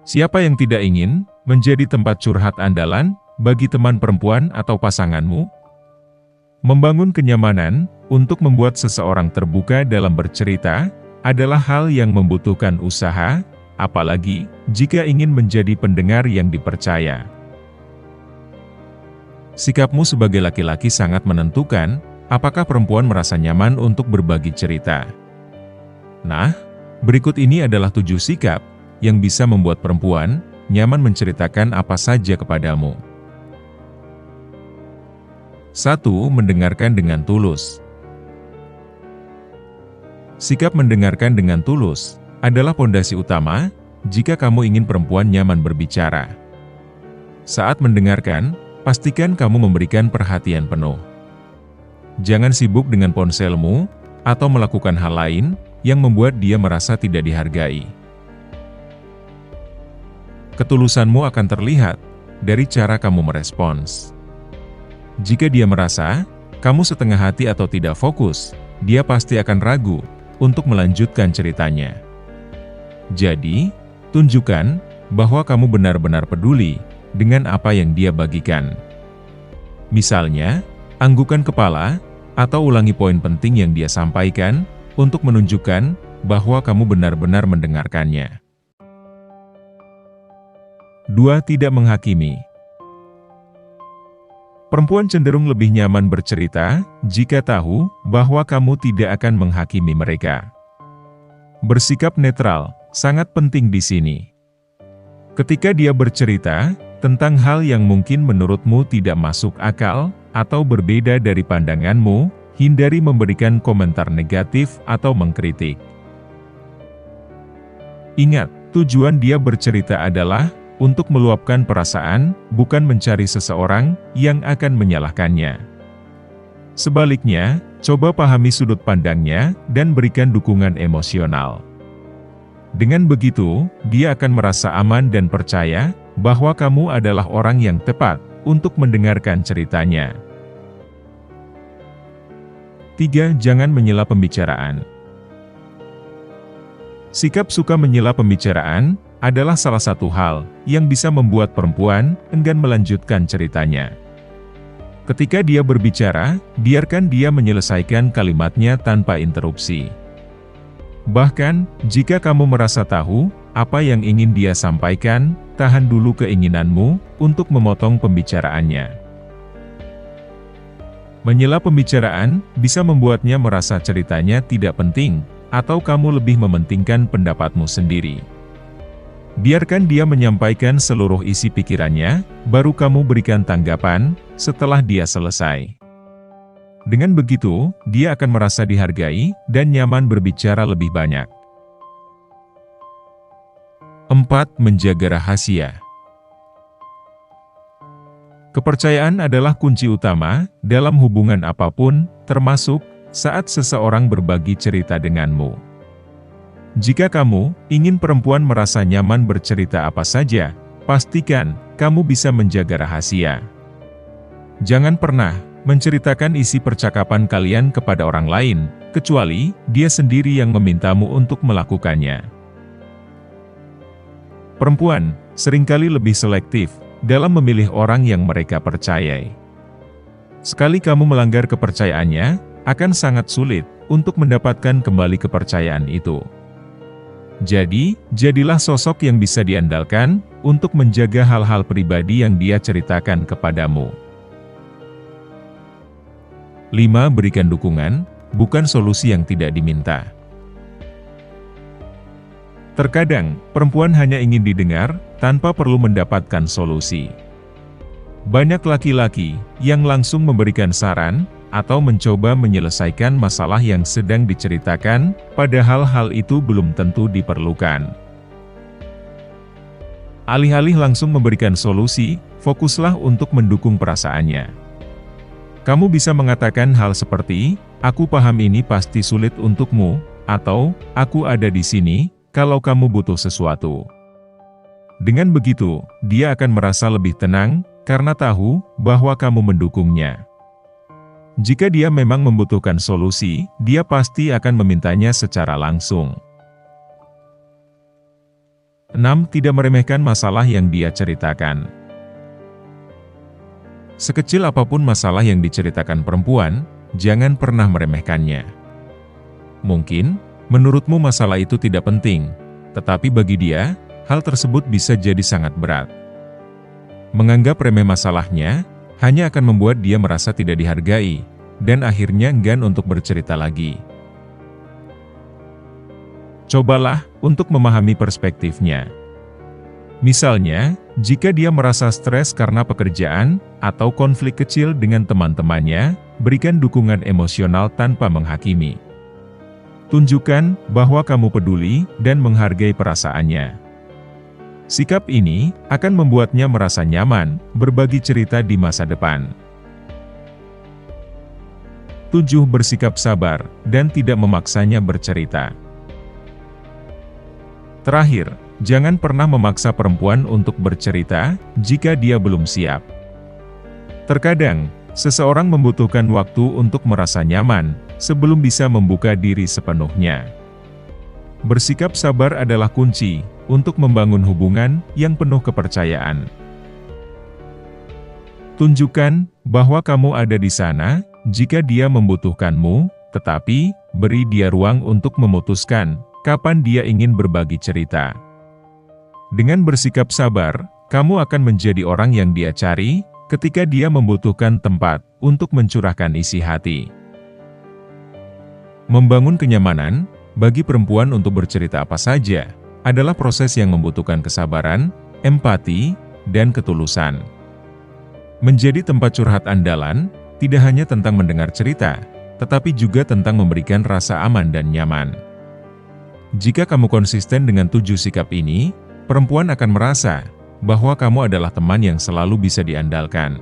Siapa yang tidak ingin menjadi tempat curhat andalan bagi teman perempuan atau pasanganmu? Membangun kenyamanan untuk membuat seseorang terbuka dalam bercerita adalah hal yang membutuhkan usaha, apalagi jika ingin menjadi pendengar yang dipercaya. Sikapmu sebagai laki-laki sangat menentukan apakah perempuan merasa nyaman untuk berbagi cerita. Nah, berikut ini adalah 7 sikap yang bisa membuat perempuan nyaman menceritakan apa saja kepadamu. 1. Mendengarkan dengan tulus. Sikap mendengarkan dengan tulus adalah pondasi utama jika kamu ingin perempuan nyaman berbicara. Saat mendengarkan, pastikan kamu memberikan perhatian penuh. Jangan sibuk dengan ponselmu atau melakukan hal lain yang membuat dia merasa tidak dihargai. Ketulusanmu akan terlihat dari cara kamu merespons. Jika dia merasa kamu setengah hati atau tidak fokus, dia pasti akan ragu untuk melanjutkan ceritanya. Jadi, tunjukkan bahwa kamu benar-benar peduli dengan apa yang dia bagikan. Misalnya, anggukkan kepala atau ulangi poin penting yang dia sampaikan untuk menunjukkan bahwa kamu benar-benar mendengarkannya. 2. Tidak menghakimi. Perempuan cenderung lebih nyaman bercerita jika tahu bahwa kamu tidak akan menghakimi mereka. Bersikap netral sangat penting di sini. Ketika dia bercerita tentang hal yang mungkin menurutmu tidak masuk akal atau berbeda dari pandanganmu, hindari memberikan komentar negatif atau mengkritik. Ingat, tujuan dia bercerita adalah untuk meluapkan perasaan, bukan mencari seseorang yang akan menyalahkannya. Sebaliknya, coba pahami sudut pandangnya dan berikan dukungan emosional. Dengan begitu, dia akan merasa aman dan percaya bahwa kamu adalah orang yang tepat untuk mendengarkan ceritanya. 3. Jangan menyela pembicaraan. Sikap suka menyela pembicaraan adalah salah satu hal yang bisa membuat perempuan enggan melanjutkan ceritanya. Ketika dia berbicara, biarkan dia menyelesaikan kalimatnya tanpa interupsi. Bahkan, jika kamu merasa tahu apa yang ingin dia sampaikan, tahan dulu keinginanmu untuk memotong pembicaraannya. Menyela pembicaraan bisa membuatnya merasa ceritanya tidak penting, atau kamu lebih mementingkan pendapatmu sendiri. Biarkan dia menyampaikan seluruh isi pikirannya, baru kamu berikan tanggapan setelah dia selesai. Dengan begitu, dia akan merasa dihargai dan nyaman berbicara lebih banyak. 4. Menjaga rahasia. Kepercayaan adalah kunci utama dalam hubungan apapun, termasuk saat seseorang berbagi cerita denganmu. Jika kamu ingin perempuan merasa nyaman bercerita apa saja, pastikan kamu bisa menjaga rahasia. Jangan pernah menceritakan isi percakapan kalian kepada orang lain, kecuali dia sendiri yang memintamu untuk melakukannya. Perempuan seringkali lebih selektif dalam memilih orang yang mereka percayai. Sekali kamu melanggar kepercayaannya, akan sangat sulit untuk mendapatkan kembali kepercayaan itu. Jadi, jadilah sosok yang bisa diandalkan untuk menjaga hal-hal pribadi yang dia ceritakan kepadamu. 5. Berikan dukungan, bukan solusi yang tidak diminta. Terkadang, perempuan hanya ingin didengar, tanpa perlu mendapatkan solusi. Banyak laki-laki yang langsung memberikan saran, atau mencoba menyelesaikan masalah yang sedang diceritakan, padahal hal itu belum tentu diperlukan. Alih-alih langsung memberikan solusi, fokuslah untuk mendukung perasaannya. Kamu bisa mengatakan hal seperti, "Aku paham ini pasti sulit untukmu," atau "Aku ada di sini kalau kamu butuh sesuatu." Dengan begitu, dia akan merasa lebih tenang, karena tahu bahwa kamu mendukungnya. Jika dia memang membutuhkan solusi, dia pasti akan memintanya secara langsung. 6. 6. Tidak meremehkan masalah yang dia ceritakan. Sekecil apapun masalah yang diceritakan perempuan, jangan pernah meremehkannya. Mungkin, menurutmu masalah itu tidak penting, tetapi bagi dia, hal tersebut bisa jadi sangat berat. Menganggap remeh masalahnya, hanya akan membuat dia merasa tidak dihargai, dan akhirnya enggan untuk bercerita lagi. Cobalah untuk memahami perspektifnya. Misalnya, jika dia merasa stres karena pekerjaan atau konflik kecil dengan teman-temannya, berikan dukungan emosional tanpa menghakimi. Tunjukkan bahwa kamu peduli dan menghargai perasaannya. Sikap ini akan membuatnya merasa nyaman berbagi cerita di masa depan. 7. Bersikap sabar dan tidak memaksanya bercerita. Terakhir, jangan pernah memaksa perempuan untuk bercerita jika dia belum siap. Terkadang, seseorang membutuhkan waktu untuk merasa nyaman sebelum bisa membuka diri sepenuhnya. Bersikap sabar adalah kunci untuk membangun hubungan yang penuh kepercayaan. Tunjukkan bahwa kamu ada di sana jika dia membutuhkanmu, tetapi beri dia ruang untuk memutuskan kapan dia ingin berbagi cerita. Dengan bersikap sabar, kamu akan menjadi orang yang dia cari ketika dia membutuhkan tempat untuk mencurahkan isi hati. Membangun kenyamanan bagi perempuan untuk bercerita apa saja adalah proses yang membutuhkan kesabaran, empati, dan ketulusan. Menjadi tempat curhat andalan tidak hanya tentang mendengar cerita, tetapi juga tentang memberikan rasa aman dan nyaman. Jika kamu konsisten dengan 7 sikap ini, perempuan akan merasa bahwa kamu adalah teman yang selalu bisa diandalkan.